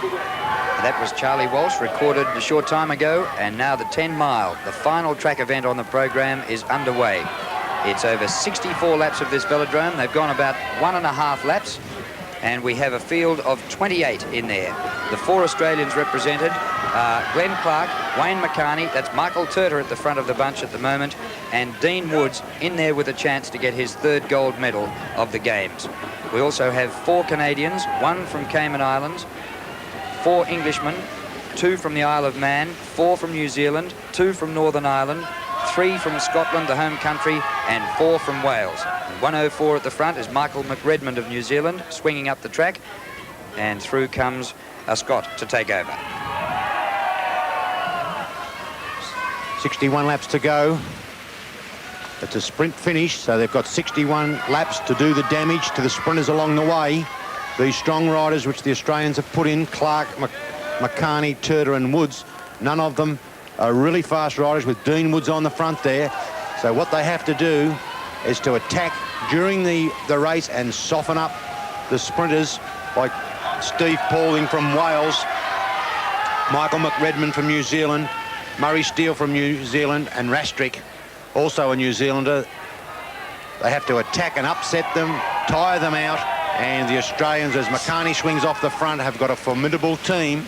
That was Charlie Walsh, recorded a short time ago, and now the 10 mile, the final track event on the program, is underway. It's over 64 laps of this velodrome. They've gone about 1.5 laps, and we have a field of 28 in there. The 4 Australians represented are Glen Clarke, Wayne McCarney, that's Michael Turtur at the front of the bunch at the moment, and Dean Woods in there with a chance to get his 3rd gold medal of the Games. We also have 4 Canadians, 1 from Cayman Islands, 4 Englishmen, 2 from the Isle of Man, 4 from New Zealand, 2 from Northern Ireland, 3 from Scotland, the home country, and 4 from Wales. And 104 at the front is Michael McRedmond of New Zealand, swinging up the track, and through comes a Scot to take over. 61 laps to go. It's a sprint finish, so they've got 61 laps to do the damage to the sprinters along the way. These strong riders, which the Australians have put in, Clarke, McCarney, Turtur and Woods, none of them are really fast riders, with Dean Woods on the front there. So what they have to do is to attack during the race and soften up the sprinters, like Steve Paulding from Wales, Michael McRedmond from New Zealand, Murray Steele from New Zealand, and Rastrick, also a New Zealander. They have to attack and upset them, tire them out, and the Australians, as McCarney swings off the front, have got a formidable team.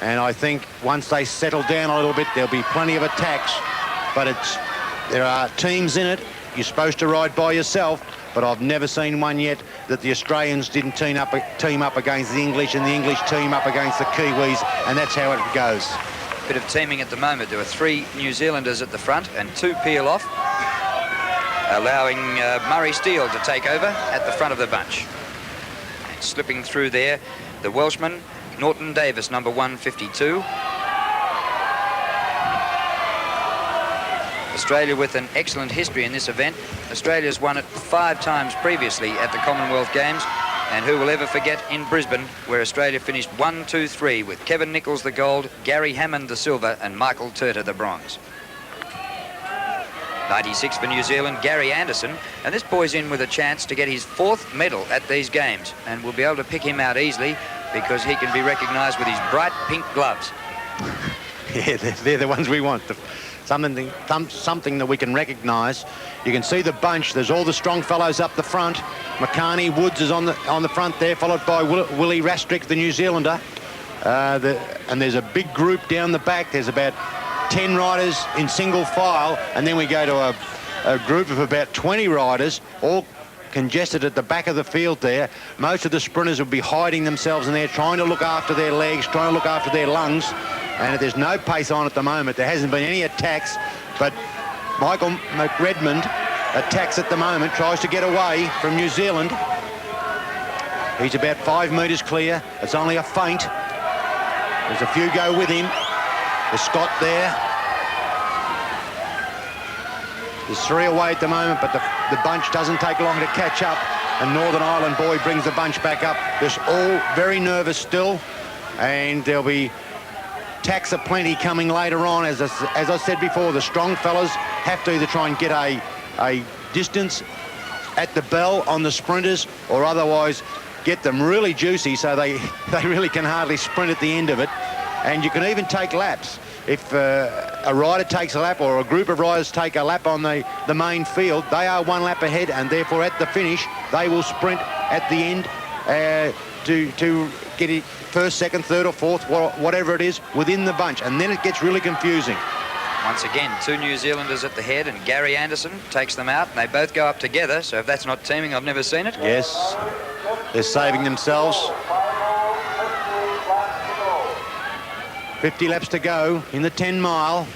And I think once they settle down a little bit, there'll be plenty of attacks. But there are teams in it. You're supposed to ride by yourself, but I've never seen one yet that the Australians didn't team up against the English and the English team up against the Kiwis, and that's how it goes. Bit of teaming at the moment. There are 3 New Zealanders at the front and 2 peel off, allowing Murray Steele to take over at the front of the bunch. And slipping through there, the Welshman, Norton Davis, number 152. Australia with an excellent history in this event. Australia's won it 5 times previously at the Commonwealth Games, and who will ever forget in Brisbane, where Australia finished 1, 2, 3 with Kevin Nichols the gold, Gary Hammond the silver, and Michael Turtur the bronze. 96 for New Zealand, Gary Anderson, and this boy's in with a chance to get his 4th medal at these games, and we'll be able to pick him out easily because he can be recognised with his bright pink gloves. Yeah, they're the ones we want. Something that we can recognise. You can see the bunch. There's all the strong fellows up the front. McCarney, Woods is on the front there, followed by Willie Rastrick, the New Zealander. And there's a big group down the back. There's about 10 riders in single file, and then we go to a group of about 20 riders, all congested at the back of the field there. Most of the sprinters will be hiding themselves in there, trying to look after their legs, trying to look after their lungs. And there's no pace on at the moment. There hasn't been any attacks, but Michael McRedmond attacks at the moment, tries to get away from New Zealand. He's about 5 metres clear. It's only a feint. There's a few go with him. The Scot there. There's 3 away at the moment, but the bunch doesn't take long to catch up. And Northern Ireland boy brings the bunch back up. They're all very nervous still, and there'll be attacks aplenty coming later on. As I said before, the strong fellas have to either try and get a distance at the bell on the sprinters, or otherwise get them really juicy so they really can hardly sprint at the end of it. And you can even take laps. If a rider takes a lap, or a group of riders take a lap on the main field, they are 1 lap ahead, and therefore at the finish they will sprint at the end to get it first, second, third or fourth, whatever it is, within the bunch, and then it gets really confusing. Once again, 2 New Zealanders at the head, and Gary Anderson takes them out, and they both go up together, so if that's not teaming, I've never seen it. Yes, they're saving themselves. 50 laps to go in the 10 mile.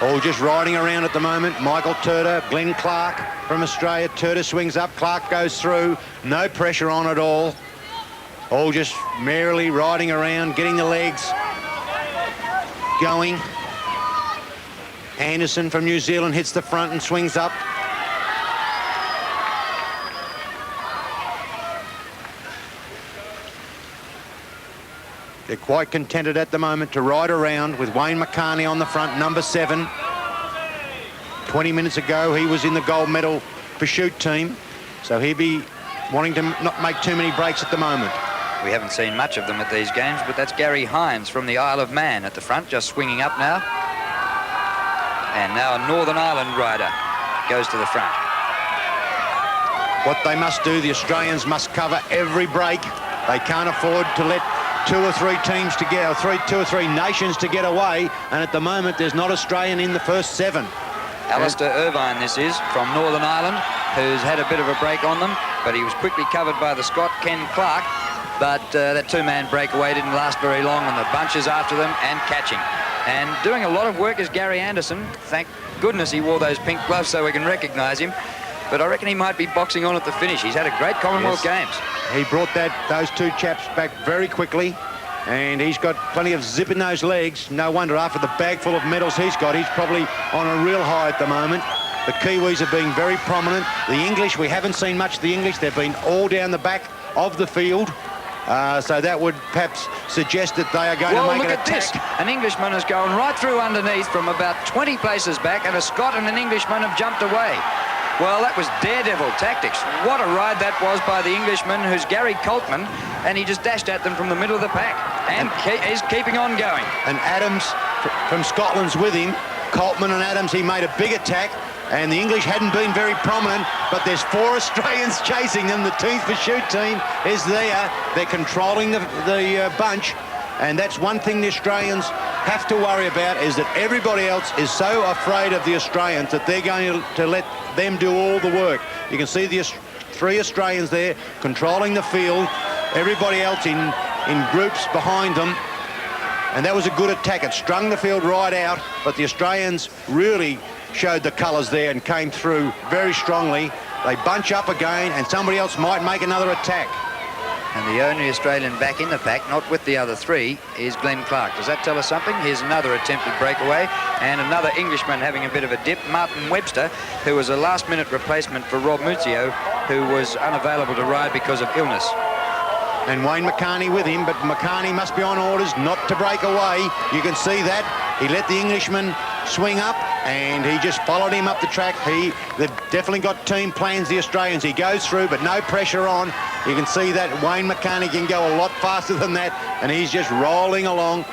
All just riding around at the moment. Michael Turtur, Glen Clarke from Australia. Turtur swings up, Clarke goes through. No pressure on at all. All just merrily riding around, getting the legs going. Anderson from New Zealand hits the front and swings up. They're quite contented at the moment to ride around with Wayne McCarney on the front, number 7. 20 minutes ago, he was in the gold medal pursuit team, so he'll be wanting to not make too many breaks at the moment. We haven't seen much of them at these games, but that's Gary Hines from the Isle of Man at the front, just swinging up now. And now a Northern Ireland rider goes to the front. What they must do, the Australians must cover every break. They can't afford to let two or three teams to get, or two or three nations to get away. And at the moment, there's not Australian in the first 7. Alistair Irvine, this is, from Northern Ireland, who's had a bit of a break on them, but he was quickly covered by the Scot, Glen Clarke. But that two-man breakaway didn't last very long, and the bunch is after them and catching. And doing a lot of work is Gary Anderson. Thank goodness he wore those pink gloves so we can recognise him. But I reckon he might be boxing on at the finish. He's had a great Commonwealth Games. He brought those two chaps back very quickly, and he's got plenty of zip in those legs. No wonder after the bag full of medals he's got, he's probably on a real high at the moment. The Kiwis are being very prominent. The English, we haven't seen much of the English. They've been all down the back of the field. So that would perhaps suggest that they are going to make an attack. Look at this. An Englishman has gone right through underneath from about 20 places back, and a Scot and an Englishman have jumped away. Well, that was daredevil tactics. What a ride that was by the Englishman, who's Gary Coltman, and he just dashed at them from the middle of the pack. And he's keeping on going. And Adams from Scotland's with him. Coltman and Adams, he made a big attack. And the English hadn't been very prominent, but there's 4 Australians chasing them. The teeth for shoot team is there. They're controlling the bunch. And that's one thing the Australians have to worry about, is that everybody else is so afraid of the Australians that they're going to let them do all the work. You can see the 3 Australians there controlling the field. Everybody else in groups behind them. And that was a good attack. It strung the field right out, but the Australians really showed the colours there and came through very strongly. They bunch up again, and somebody else might make another attack. And the only Australian back in the pack, not with the other 3, is Glen Clarke. Does that tell us something? Here's another attempted breakaway, and another Englishman having a bit of a dip, Martin Webster, who was a last-minute replacement for Rob Muzio, who was unavailable to ride because of illness. And Wayne McCarney with him, but McCarney must be on orders not to break away. You can see that. He let the Englishman swing up, and he just followed him up the track. They've definitely got team plans, the Australians. He goes through, but no pressure on. You can see that Wayne McCarney can go a lot faster than that, and he's just rolling along.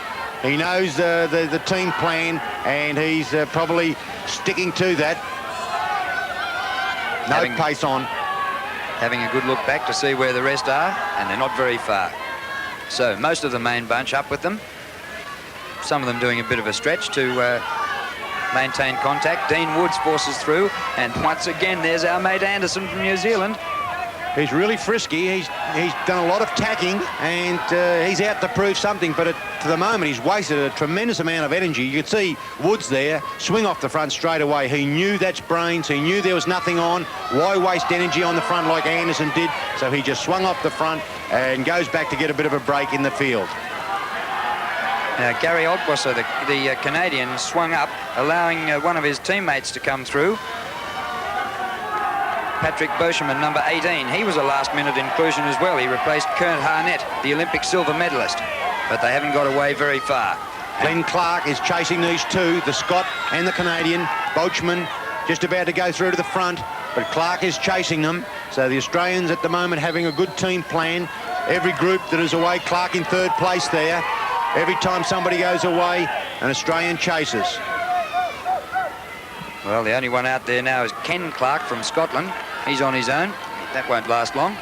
He knows the team plan, and he's probably sticking to that. No pace on. Having a good look back to see where the rest are, and they're not very far. So most of the main bunch up with them. Some of them doing a bit of a stretch to maintain contact. Dean Woods forces through, and once again there's our mate Anderson from New Zealand. He's really frisky. He's done a lot of tacking, and he's out to prove something, but to the moment he's wasted a tremendous amount of energy. You can see Woods there swing off the front straight away. He knew that's brains. He knew there was nothing on. Why waste energy on the front like Anderson did? So he just swung off the front and goes back to get a bit of a break in the field. Now, Gary Altwasser, the Canadian, swung up, allowing one of his teammates to come through. Patrick Beauchemin, number 18. He was a last-minute inclusion as well. He replaced Kurt Harnett, the Olympic silver medalist. But they haven't got away very far. Glen Clarke is chasing these 2, the Scot and the Canadian. Beauchemin just about to go through to the front, but Clarke is chasing them. So the Australians at the moment having a good team plan. Every group that is away, Clarke in 3rd place there. Every time somebody goes away, an Australian chases. Well, the only one out there now is Glen Clarke from Scotland. He's on his own. That won't last long.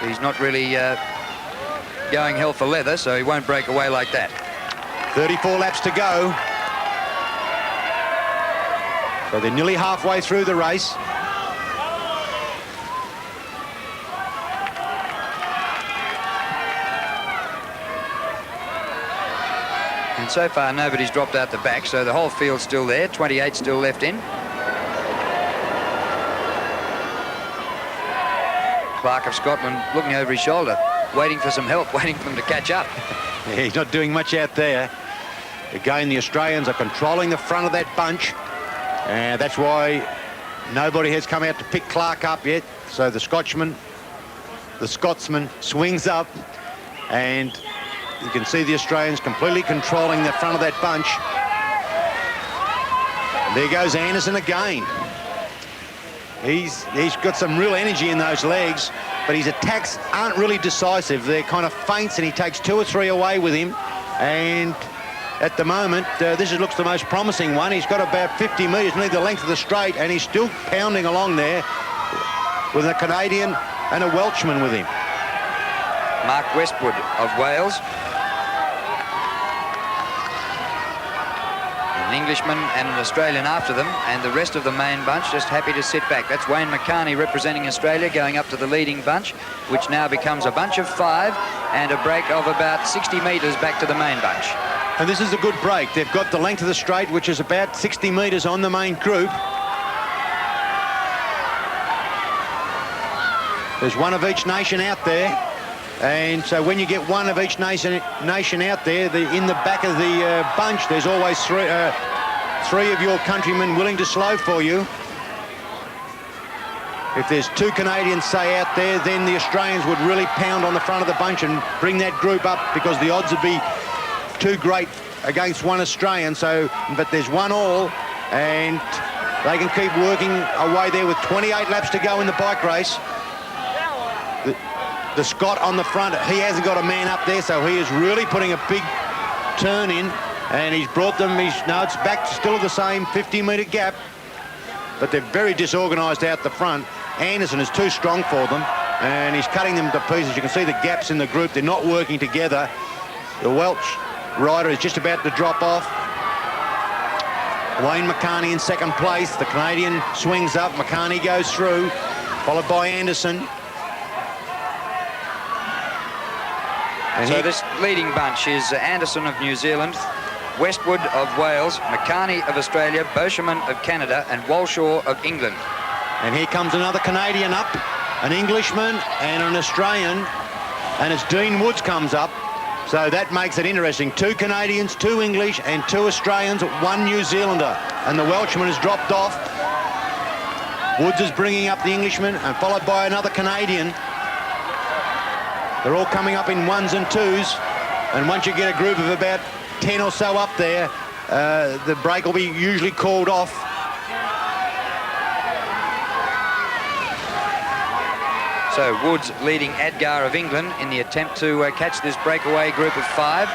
He's not really going hell for leather, so he won't break away like that. 34 laps to go. So they're nearly halfway through the race. And so far, nobody's dropped out the back, so the whole field's still there. 28 still left in. Clarke of Scotland looking over his shoulder, waiting for some help, waiting for them to catch up. Yeah, he's not doing much out there. Again, the Australians are controlling the front of that bunch, and that's why nobody has come out to pick Clarke up yet. So the Scotsman swings up, and you can see the Australians completely controlling the front of that bunch. And there goes Anderson again. He's got some real energy in those legs, but his attacks aren't really decisive. They're kind of feints, and he takes 2 or 3 away with him. And at the moment, this looks the most promising one. He's got about 50 metres, nearly the length of the straight, and he's still pounding along there with a Canadian and a Welshman with him. Mark Westwood of Wales. An Englishman and an Australian after them, and the rest of the main bunch just happy to sit back. That's Wayne McCarney representing Australia going up to the leading bunch, which now becomes a bunch of 5 and a break of about 60 metres back to the main bunch. And this is a good break. They've got the length of the straight, which is about 60 metres on the main group. There's one of each nation out there. And so when you get one of each nation out there, in the back of the bunch, there's always three of your countrymen willing to slow for you. If there's 2 Canadians, say, out there, then the Australians would really pound on the front of the bunch and bring that group up, because the odds would be too great against one Australian. So, but there's 1 all, and they can keep working away there with 28 laps to go in the bike race. The Scot on the front, he hasn't got a man up there, so he is really putting a big turn in, and he's brought them, no, it's back still the same 50-metre gap, but they're very disorganised out the front. Anderson is too strong for them, and he's cutting them to pieces. You can see the gaps in the group. They're not working together. The Welsh rider is just about to drop off. Wayne McCarney in second place. The Canadian swings up. McCarney goes through, followed by Anderson. And so this leading bunch is Anderson of New Zealand, Westwood of Wales, McCarney of Australia, Boschman of Canada, and Walshaw of England. And here comes another Canadian up, an Englishman and an Australian, and it's Dean Woods comes up. So that makes it interesting. 2 Canadians, 2 English, and 2 Australians, 1 New Zealander. And the Welshman has dropped off. Woods is bringing up the Englishman, and followed by another Canadian. They're all coming up in 1s and 2s, and once you get a group of about 10 or so up there, the break will be usually called off. So Woods leading Adgar of England in the attempt to catch this breakaway group of 5,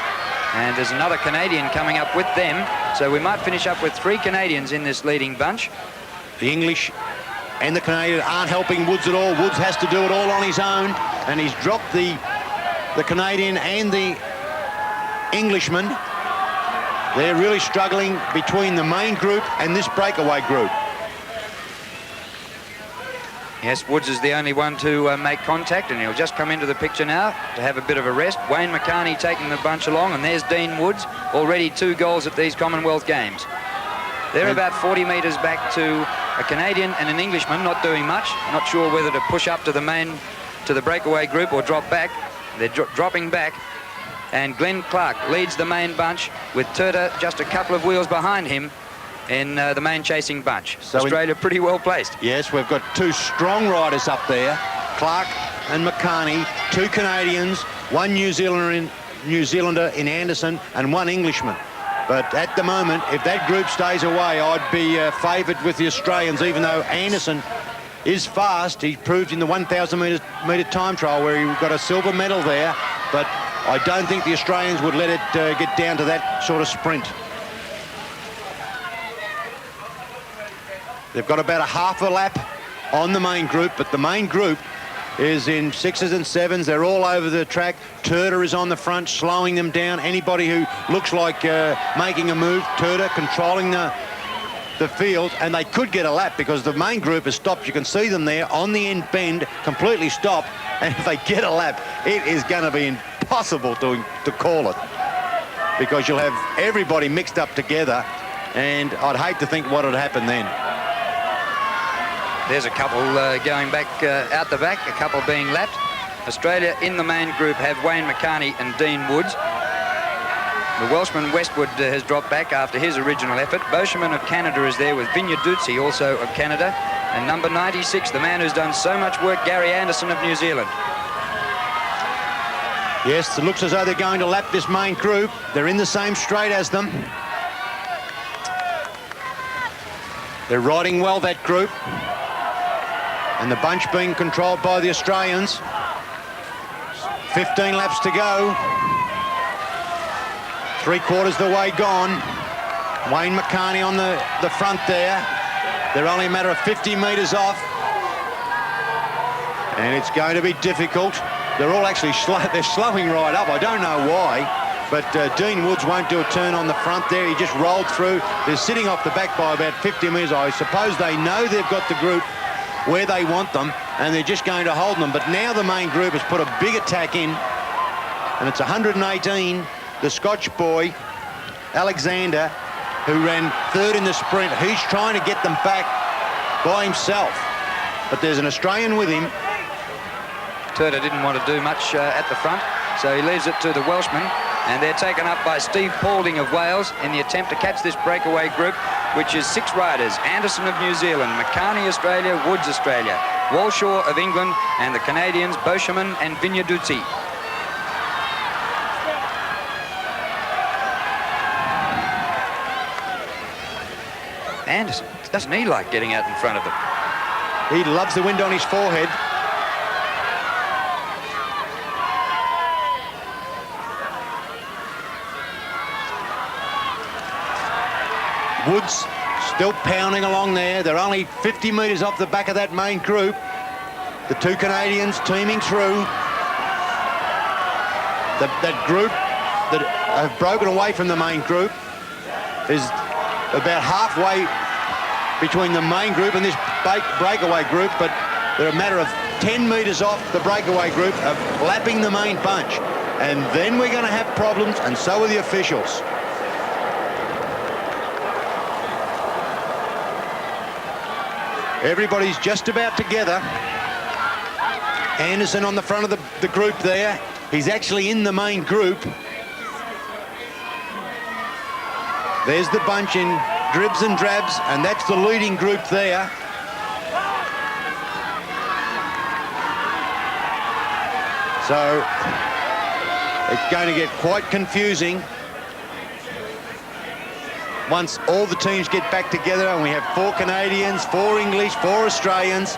and there's another Canadian coming up with them, so we might finish up with 3 Canadians in this leading bunch. The English and the Canadian aren't helping Woods at all. Woods has to do it all on his own, and he's dropped the Canadian and the Englishman. They're really struggling between the main group and this breakaway group. Yes, Woods is the only one to make contact, and he'll just come into the picture now to have a bit of a rest. Wayne McCarney taking the bunch along, and there's Dean Woods, already 2 goals at these Commonwealth Games. They're about 40 metres back to a Canadian and an Englishman, not doing much. Not sure whether to push up to the breakaway group or drop back. They're dropping back, and Glen Clarke leads the main bunch with Turtur just a couple of wheels behind him in the main chasing bunch. So Australia pretty well placed. Yes, we've got 2 strong riders up there, Clarke and McCarney, 2 Canadians, 1 New Zealander in Anderson, and 1 Englishman. But at the moment, if that group stays away, I'd be favoured with the Australians, even though Anderson is fast. He proved in the 1,000 metre time trial where he got a silver medal there, but I don't think the Australians would let it get down to that sort of sprint. They've got about a half a lap on the main group, but the main group is in 6s and 7s. They're all over the track. Turtur is on the front, slowing them down. Anybody who looks like making a move, Turtur controlling the field, and they could get a lap because the main group has stopped. You can see them there on the end bend, completely stopped, and if they get a lap, it is going to be impossible to call it, because you'll have everybody mixed up together, and I'd hate to think what would happen then. There's a couple going back out the back, a couple being lapped. Australia in the main group have Wayne McCarney and Dean Woods. The Welshman Westwood has dropped back after his original effort. Boschman of Canada is there with Vinya Dutsi, also of Canada. And number 96, the man who's done so much work, Gary Anderson of New Zealand. Yes, it looks as though they're going to lap this main group. They're in the same straight as them. They're riding well, that group. And the bunch being controlled by the Australians. 15 laps to go. 3/4 the way gone. Wayne McCarney on the front there. They're only a matter of 50 metres off. And it's going to be difficult. They're all actually they're slowing right up. I don't know why. But Dean Woods won't do a turn on the front there. He just rolled through. They're sitting off the back by about 50 metres. I suppose they know they've got the group where they want them, and they're just going to hold them. But now the main group has put a big attack in, and it's 118. The Scotch boy, Alexander, who ran third in the sprint, he's trying to get them back by himself. But there's an Australian with him. Turtur didn't want to do much at the front, so he leaves it to the Welshman, and they're taken up by Steve Paulding of Wales in the attempt to catch this breakaway group, which is 6 riders: Anderson of New Zealand, McCarney Australia, Woods Australia, Walshaw of England, and the Canadians Boscheman and Vignaduzzi. Anderson, doesn't he like getting out in front of them? He loves the wind on his forehead. Woods still pounding along there. They're only 50 metres off the back of that main group. The 2 Canadians teaming through. That group that have broken away from the main group is about halfway between the main group and this breakaway group, but they're a matter of 10 metres off the breakaway group of lapping the main bunch. And then we're going to have problems, and so are the officials. Everybody's just about together. Anderson on the front of the group there. He's actually in the main group. There's the bunch in dribs and drabs, and that's the leading group there. So it's going to get quite confusing once all the teams get back together, and we have 4 Canadians, 4 English, 4 Australians,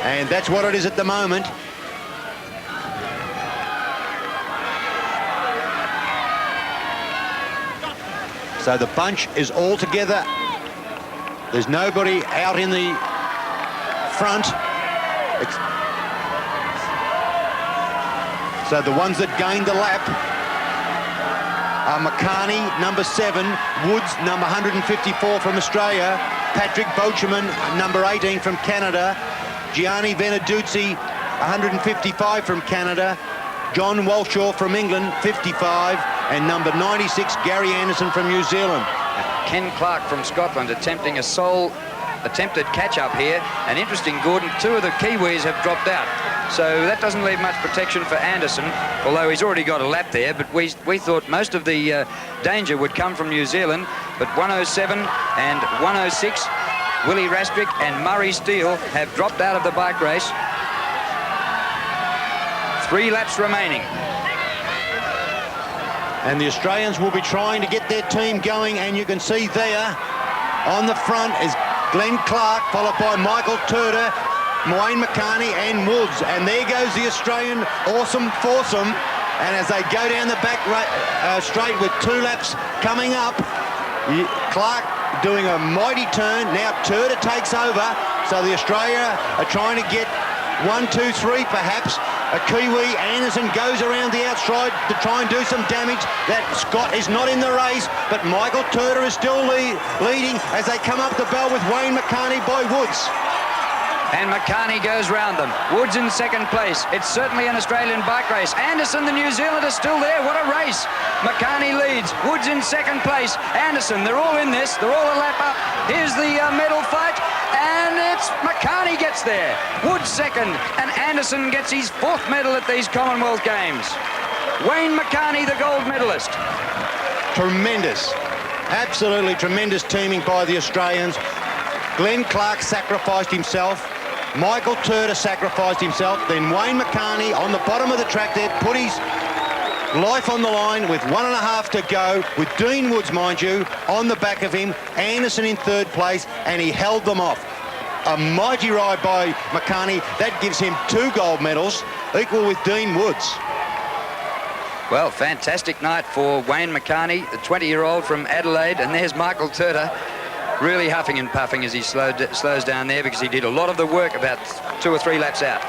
and that's what it is at the moment. So the bunch is all together. There's nobody out in the front. So the ones that gained the lap are McCarney, number 7, Woods, number 154 from Australia, Patrick Bocheman, number 18 from Canada, Gianni Venaduzzi, 155 from Canada, John Walshaw from England, 55, and number 96, Gary Anderson from New Zealand. Glen Clarke from Scotland attempting a sole attempted catch-up here. And interesting, Gordon, 2 of the Kiwis have dropped out. So that doesn't leave much protection for Anderson, although he's already got a lap there. But we thought most of the danger would come from New Zealand. But 107 and 106, Willie Rastrick and Murray Steele have dropped out of the bike race. 3 laps remaining. And the Australians will be trying to get their team going, and you can see there on the front is Glen Clarke, followed by Michael Turtur, Wayne McCarney and Woods. And there goes the Australian awesome foursome. And as they go down the back straight with 2 laps coming up, Clarke doing a mighty turn. Now Turtur takes over. So the Australia are trying to get 1, 2, 3 perhaps. A Kiwi, Anderson, goes around the outside to try and do some damage. That Scott is not in the race, but Michael Turtur is still leading as they come up the bell with Wayne McCarney by Woods. And McCarney goes round them. Woods in second place. It's certainly an Australian bike race. Anderson, the New Zealander, still there. What a race. McCarney leads. Woods in second place. Anderson, they're all in this. They're all a lap up. Here's the medal fight. And it's McCarney gets there. Woods second. And Anderson gets his 4th medal at these Commonwealth Games. Wayne McCarney, the gold medalist. Tremendous. Absolutely tremendous teaming by the Australians. Glen Clarke sacrificed himself. Michael Turtur sacrificed himself. Then Wayne McCarney on the bottom of the track there put his life on the line with 1.5 to go, with Dean Woods, mind you, on the back of him. Anderson in 3rd place, and he held them off. A mighty ride by McCarney. That gives him 2 gold medals, equal with Dean Woods. Well, fantastic night for Wayne McCarney, the 20-year-old from Adelaide, and there's Michael Turtur really huffing and puffing as he slows down there, because he did a lot of the work about 2 or 3 laps out.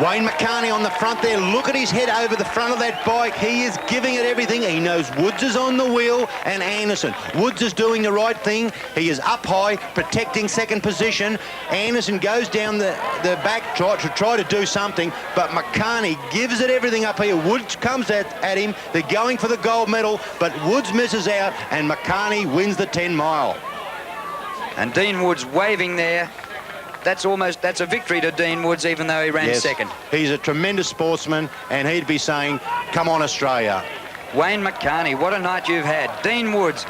Wayne McCarney on the front there. Look at his head over the front of that bike. He is giving it everything. He knows Woods is on the wheel and Anderson. Woods is doing the right thing. He is up high, protecting second position. Anderson goes down the back to try to do something, but McCarney gives it everything up here. Woods comes at him. They're going for the gold medal, but Woods misses out, and McCarney wins the 10 mile. And Dean Woods waving there. That's a victory to Dean Woods, even though he ran second. He's a tremendous sportsman, and he'd be saying, come on, Australia. Wayne McCarney, what a night you've had. Dean Woods,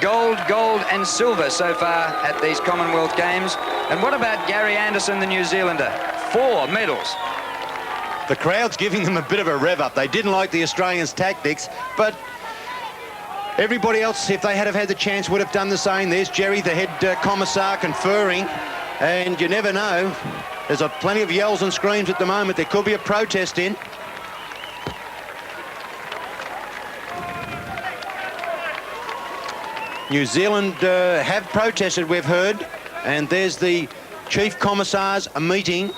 gold, gold and silver so far at these Commonwealth Games. And what about Gary Anderson, the New Zealander? 4 medals. The crowd's giving them a bit of a rev up. They didn't like the Australians' tactics, but everybody else, if they had the chance, would have done the same. There's Jerry, the head commissar, conferring. And you never know. There's plenty of yells and screams at the moment. There could be a protest in. New Zealand have protested, we've heard. And there's the chief commissars meeting.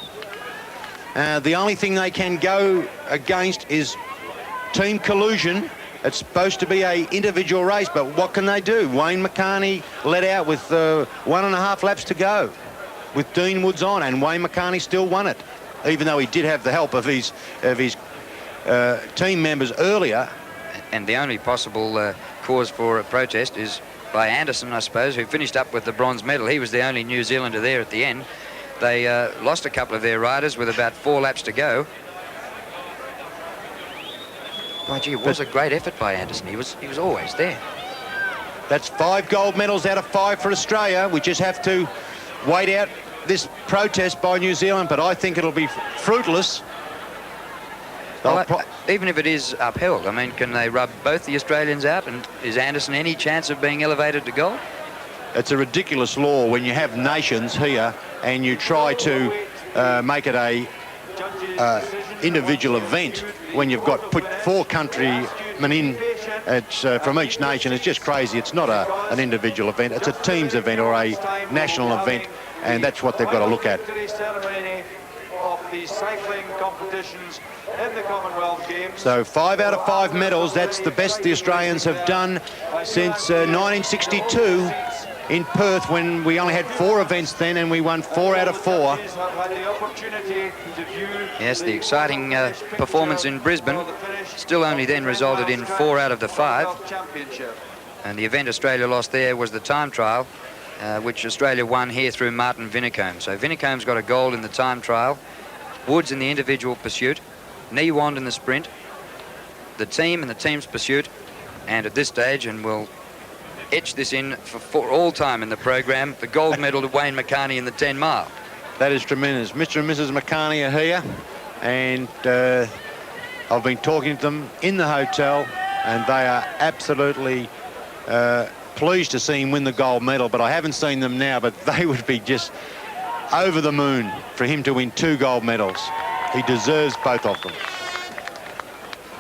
The only thing they can go against is team collusion. It's supposed to be an individual race, but what can they do? Wayne McCarney let out with 1.5 laps to go, with Dean Woods on, and Wayne McCarney still won it, even though he did have the help of his team members earlier. And the only possible cause for a protest is by Anderson, I suppose, who finished up with the bronze medal. He was the only New Zealander there at the end. They lost a couple of their riders with about 4 laps to go. By gee, it was a great effort by Anderson. He was always there. That's 5 gold medals out of 5 for Australia. We just have to wait out this protest by New Zealand, but I think it'll be fruitless. Well, even if it is upheld, I mean, can they rub both the Australians out? And is Anderson any chance of being elevated to gold? It's a ridiculous law when you have nations here and you try to make it a individual event when you've got put 4 countrymen in. It's from each nation. It's just crazy. It's not an individual event. It's a team's event or a national event, and that's what they've got to look at. So 5 out of 5 medals. That's the best the Australians have done since 1962 in Perth, when we only had 4 events then, and we won 4 out of 4. Yes, the exciting performance in Brisbane still only then resulted in 4 out of the 5. And the event Australia lost there was the time trial, which Australia won here through Martin Vinicombe. So Vinicombe's got a gold in the time trial, Woods in the individual pursuit, Niewand in the sprint, the team in the team's pursuit, and at this stage, and we'll etch this in for all time in the program, the gold medal to Wayne McCarney in the 10 mile. That is tremendous. Mr. and Mrs. McCarney are here, and I've been talking to them in the hotel, and they are absolutely pleased to see him win the gold medal, but I haven't seen them now, but they would be just over the moon for him to win 2 gold medals. He deserves both of them.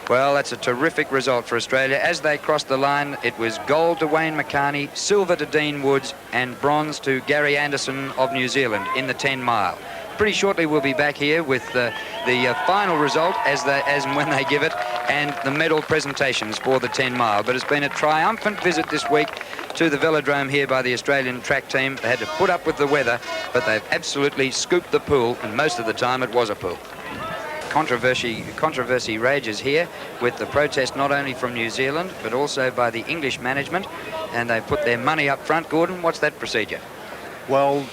Well, that's a terrific result for Australia. As they crossed the line, it was gold to Wayne McCarney, silver to Dean Woods, and bronze to Gary Anderson of New Zealand in the 10 mile. Pretty shortly we'll be back here with the final result as and when they give it, and the medal presentations for the 10 mile. But it's been a triumphant visit this week to the velodrome here by the Australian track team. They had to put up with the weather, but they've absolutely scooped the pool, and most of the time it was a pool. Controversy rages here with the protest not only from New Zealand but also by the English management, and they put their money up front. Gordon, what's that procedure? Well,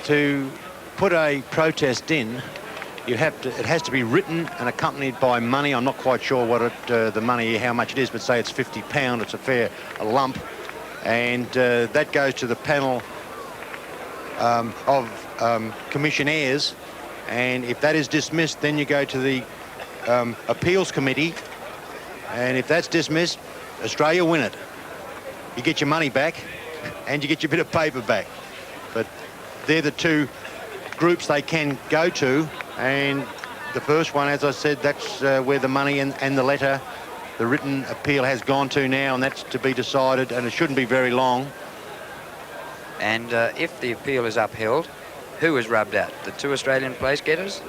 to put a protest in, it has to be written and accompanied by money. I'm not quite sure what the money, how much it is, but say it's £50. It's a fair lump, and that goes to the panel of commissionaires. And if that is dismissed, then you go to the appeals committee, and if that's dismissed, Australia win it. You get your money back and you get your bit of paper back. But they're the two groups they can go to, and the first one, as I said, that's where the money and the letter, the written appeal has gone to now, and that's to be decided, and it shouldn't be very long. And if the appeal is upheld, who is rubbed out? The two Australian place getters?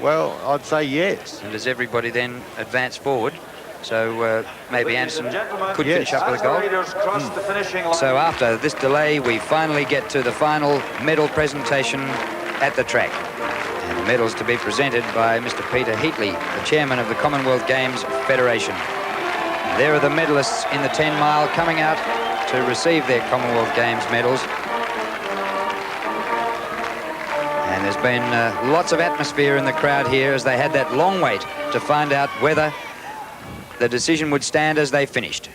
Well, I'd say yes. And does everybody then advance forward? So maybe Anderson could finish up with a goal. So after this delay, we finally get to the final medal presentation at the track. And the medals to be presented by Mr. Peter Heatley, the chairman of the Commonwealth Games Federation. And there are the medalists in the 10 mile coming out to receive their Commonwealth Games medals. And there's been lots of atmosphere in the crowd here as they had that long wait to find out whether the decision would stand as they finished.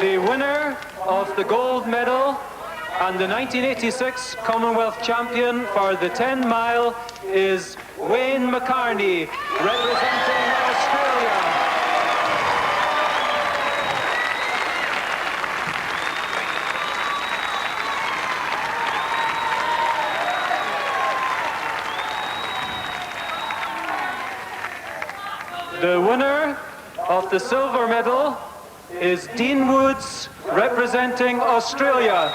The winner of the gold medal and the 1986 Commonwealth champion for the 10 mile is Wayne McCarney, representing Australia. The winner of the silver medal is Dean Woods, representing Australia.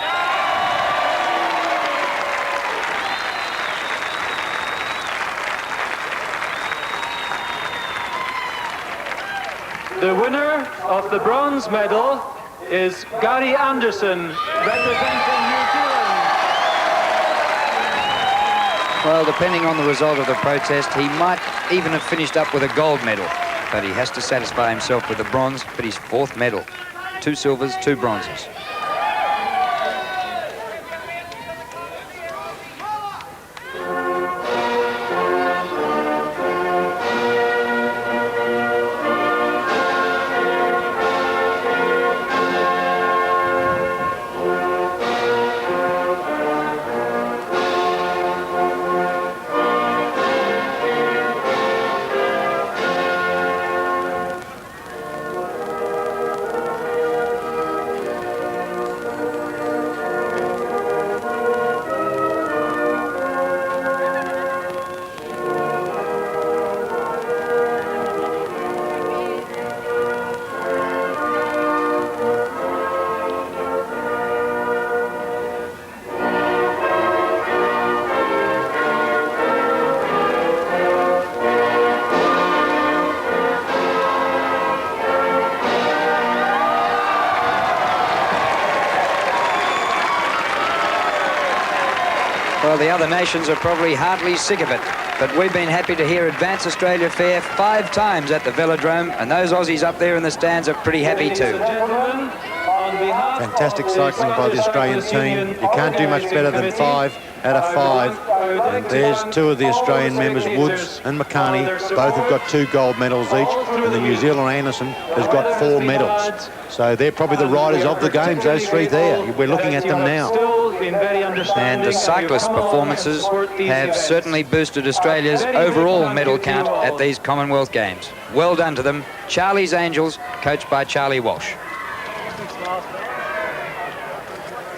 The winner of the bronze medal is Gary Anderson, representing New Zealand. Well, depending on the result of the protest, he might even have finished up with a gold medal, but he has to satisfy himself with the bronze, but his fourth medal. 2 silvers, 2 bronzes. Well, the other nations are probably hardly sick of it, but we've been happy to hear Advance Australia Fair 5 times at the Velodrome, and those Aussies up there in the stands are pretty happy too. Fantastic cycling by the Australian team. You can't do much better than 5 out of 5. And there's 2 of the Australian members, Woods and McCarney. Both have got 2 gold medals each, and the New Zealand Anderson has got 4 medals. So they're probably the riders of the games, those 3 there. We're looking at them now. And the cyclist performances have certainly boosted Australia's overall medal count at these Commonwealth Games. Well done to them. Charlie's Angels, coached by Charlie Walsh.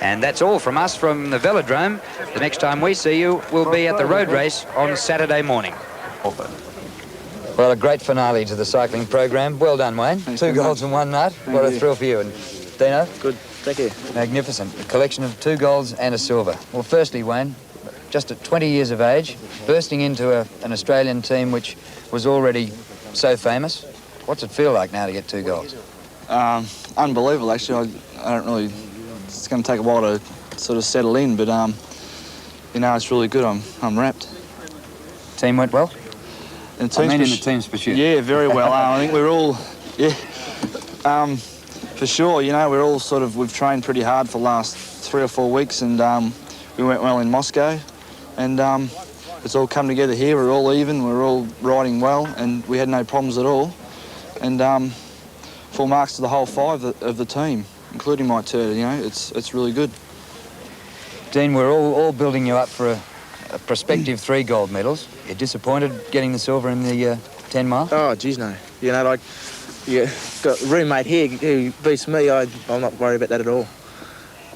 And that's all from us from the Velodrome. The next time we see you will be at the road race on Saturday morning. Well, a great finale to the cycling program. Well done, Wayne. Thanks 2 golds in one night. What a thrill for you. And Dino? Good, thank you. Magnificent. A collection of 2 golds and a silver. Well, firstly, Wayne, just at 20 years of age, bursting into an Australian team which was already so famous. What's it feel like now to get 2 golds? Unbelievable, actually. I don't really... It's going to take a while to sort of settle in, but, you know, it's really good. I'm wrapped. Team went well? And the team's in the team's pursuit. Yeah, very well. I think we're all... Yeah. For sure, you know, we're all sort of... We've trained pretty hard for the last 3 or 4 weeks, and we went well in Moscow. And it's all come together here. We're all even. We're all riding well, and we had no problems at all. And full marks to the whole 5 of the team, including my Turtur. You know, it's really good. Dean, we're all building you up for a prospective 3 gold medals. You're disappointed getting the silver in the 10 mile? Oh, geez, no. You know, like, you got a roommate here who beats me. I'm not worried about that at all.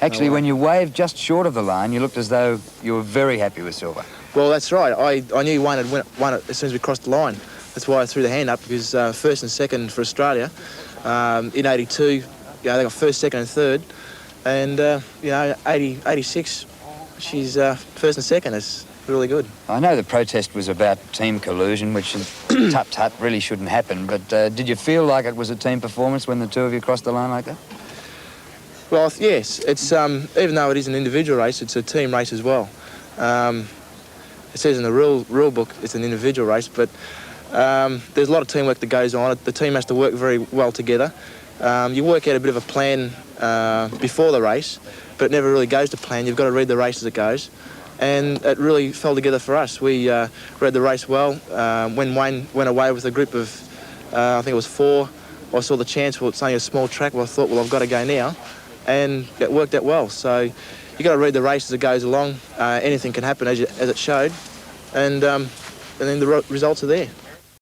Actually, when you waved just short of the line, you looked as though you were very happy with silver. Well, that's right. I knew Wayne had won it as soon as we crossed the line. That's why I threw the hand up, because first and second for Australia in 82, you know, they got first, second and third. And, you know, 86, she's first and second. It's really good. I know the protest was about team collusion, which tut-tut really shouldn't happen, but did you feel like it was a team performance when the two of you crossed the line like that? Well, yes. It's even though it is an individual race, it's a team race as well. It says in the rule book it's an individual race, but there's a lot of teamwork that goes on. The team has to work very well together. You work out a bit of a plan before the race, but it never really goes to plan. You've got to read the race as it goes. And it really fell together for us. We read the race well. When Wayne went away with a group of, I think it was 4, I saw the chance. Well, it's only a small track. Well, I thought, well, I've got to go now. And it worked out well. So you got to read the race as it goes along. Anything can happen, as it showed. And then the results are there.